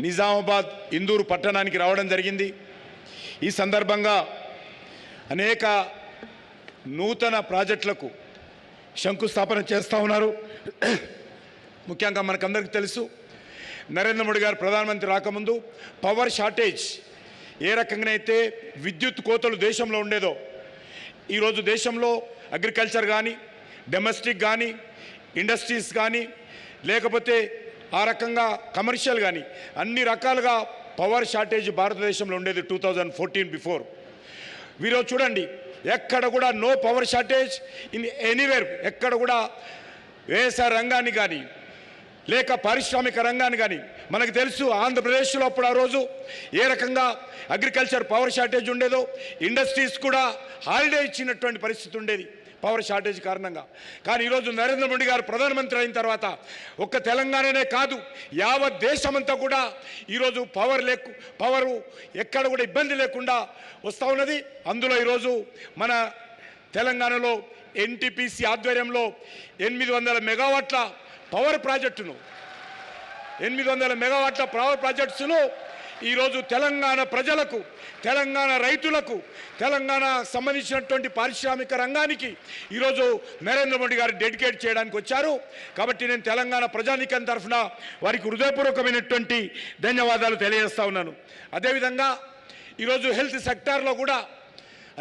నిజామాబాద్ ఇందూరు పట్టణానికి రావడం జరిగింది. ఈ సందర్భంగా అనేక నూతన ప్రాజెక్టులకు శంకుస్థాపన చేస్తూ ఉన్నారు. ముఖ్యంగా మనకందరికీ తెలుసు, నరేంద్ర మోడీ గారు ప్రధానమంత్రి రాకముందు పవర్ షార్టేజ్ ఏ రకంగానైతే విద్యుత్ కోతలు దేశంలో ఉండేదో, ఈరోజు దేశంలో అగ్రికల్చర్ కానీ, డొమెస్టిక్ కానీ, ఇండస్ట్రీస్ కానీ, లేకపోతే ఆ రకంగా కమర్షియల్ కానీ అన్ని రకాలుగా పవర్ షార్టేజ్ భారతదేశంలో ఉండేది 2014 బిఫోర్. ఈరోజు చూడండి, ఎక్కడ కూడా no power shortage in anywhere. ఎక్కడ కూడా వ్యవసాయ రంగాన్ని కానీ లేక పారిశ్రామిక రంగాన్ని కానీ, మనకు తెలుసు ఆంధ్రప్రదేశ్లో అప్పుడు ఆ రోజు ఏ రకంగా అగ్రికల్చర్ పవర్ షార్టేజ్ ఉండేదో, ఇండస్ట్రీస్ కూడా హాలిడే ఇచ్చినటువంటి పరిస్థితి ఉండేది పవర్ షార్టేజ్ కారణంగా. కానీ ఈరోజు నరేంద్ర మోడీ గారు ప్రధానమంత్రి అయిన తర్వాత ఒక్క తెలంగాణనే కాదు, యావత్ దేశమంతా కూడా ఈరోజు పవరు ఎక్కడ కూడా ఇబ్బంది లేకుండా వస్తూ ఉన్నది. అందులో ఈరోజు మన తెలంగాణలో ఎన్టీపీసీ ఆధ్వర్యంలో 800 మెగావాట్ల పవర్ ప్రాజెక్టును 800 మెగావాట్ల పవర్ ప్రాజెక్ట్స్ను ఈరోజు తెలంగాణ ప్రజలకు, తెలంగాణ రైతులకు, తెలంగాణ సంబంధించినటువంటి పారిశ్రామిక రంగానికి ఈరోజు నరేంద్ర మోడీ గారు డెడికేట్ చేయడానికి వచ్చారు. కాబట్టి నేను తెలంగాణ ప్రజానీకం తరఫున వారికి హృదయపూర్వకమైనటువంటి ధన్యవాదాలు తెలియజేస్తా ఉన్నాను. అదేవిధంగా ఈరోజు హెల్త్ సెక్టార్లో కూడా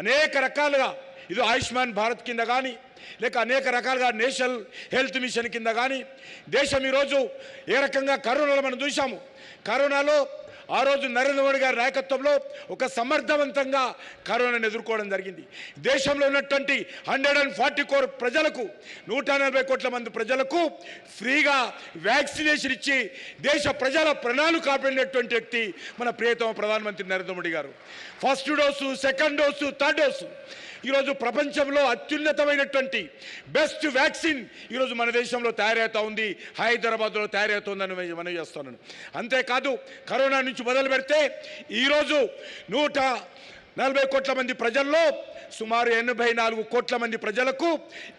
అనేక రకాలుగా ఇది ఆయుష్మాన్ భారత్ కింద కానీ లేక అనేక రకాలుగా నేషనల్ హెల్త్ మిషన్ కింద కానీ దేశం ఈరోజు ఏ రకంగా కరోనాలో మనం చూసాము. కరోనాలో ఆ రోజు నరేంద్ర మోడీ గారి నాయకత్వంలో ఒక సమర్థవంతంగా కరోనాను ఎదుర్కోవడం జరిగింది. దేశంలో ఉన్నటువంటి 140 కోట్ల ప్రజలకు, 140 కోట్ల మంది ప్రజలకు ఫ్రీగా వ్యాక్సినేషన్ ఇచ్చి దేశ ప్రజల ప్రాణాలు కాపాడినటువంటి వ్యక్తి మన ప్రియతమ ప్రధానమంత్రి నరేంద్ర మోడీ గారు. First dose, second dose, third dose ఈరోజు ప్రపంచంలో అత్యున్నతమైనటువంటి బెస్ట్ వ్యాక్సిన్ ఈరోజు మన దేశంలో తయారవుతూ ఉంది, హైదరాబాద్లో తయారవుతుందని మనం చేస్తున్నాను. అంతేకాదు కరోనా నుంచి మొదలు పెడితే ఈరోజు 140 కోట్ల మంది ప్రజల్లో సుమారు 84 కోట్ల మంది ప్రజలకు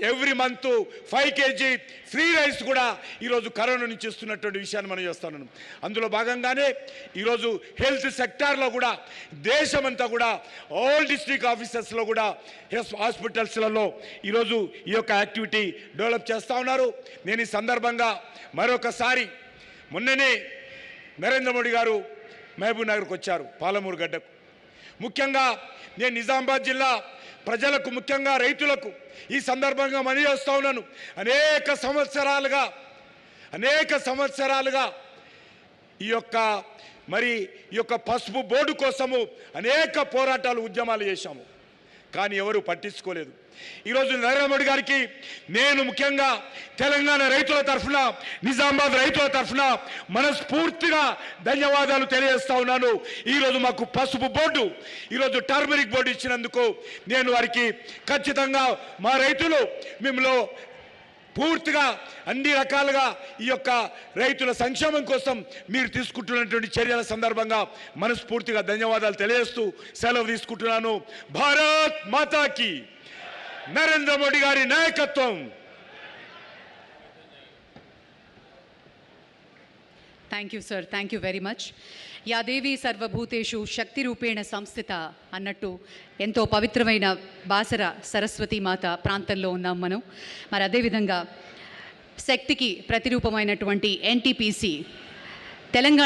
every month 5 kg free rice కూడా ఈరోజు కరోనా నుంచి ఇస్తున్నటువంటి విషయాన్ని మనం చేస్తున్నాను. అందులో భాగంగానే ఈరోజు హెల్త్ సెక్టార్లో కూడా దేశమంతా కూడా ఆల్ డిస్ట్రిక్ట్ ఆఫీసెస్లో కూడా హాస్పిటల్స్లలో ఈరోజు ఈ యొక్క యాక్టివిటీ డెవలప్ చేస్తూ ఉన్నారు. నేను ఈ సందర్భంగా మరొకసారి, మొన్ననే నరేంద్ర మోడీ గారు మహబూబ్ నగర్కి వచ్చారు, పాలమూరు గడ్డకు. ముఖ్యంగా నేను నిజామాబాద్ జిల్లా ప్రజలకు, ముఖ్యంగా రైతులకు ఈ సందర్భంగా మనవి చేస్తూ ఉన్నాను. అనేక సంవత్సరాలుగా ఈ యొక్క పసుపు బోర్డు కోసము అనేక పోరాటాలు, ఉద్యమాలు చేశాము, కానీ ఎవరు పట్టించుకోలేదు. ఈరోజు నరేంద్ర మోడీ గారికి నేను ముఖ్యంగా తెలంగాణ రైతుల తరఫున, నిజామాబాద్ రైతుల తరఫున మనస్ఫూర్తిగా ధన్యవాదాలు తెలియజేస్తా ఉన్నాను. ఈరోజు మాకు పసుపు బోర్డు, ఈరోజు టర్మరిక్ బోర్డు ఇచ్చినందుకు నేను వారికి ఖచ్చితంగా, మా రైతులు మిమ్మల్ని పూర్తిగా అన్ని రకాలుగా ఈ యొక్క రైతుల సంక్షేమం కోసం మీరు తీసుకుంటున్నటువంటి చర్యల సందర్భంగా మనస్ఫూర్తిగా ధన్యవాదాలు తెలియజేస్తూ సెలవు తీసుకుంటున్నాను. భారత్ మాతాకి, నరేంద్ర మోడీ గారి నాయకత్వం. Thank you sir, thank you very much. యా దేవి సర్వభూతేషు శక్తి రూపేణ సంస్థిత అన్నట్టు ఎంతో పవిత్రమైన బాసర సరస్వతి మాత ప్రాంతంలో ఉన్నాం మనం. మరి అదేవిధంగా శక్తికి ప్రతిరూపమైనటువంటి ఎన్టీపీసీ తెలంగాణ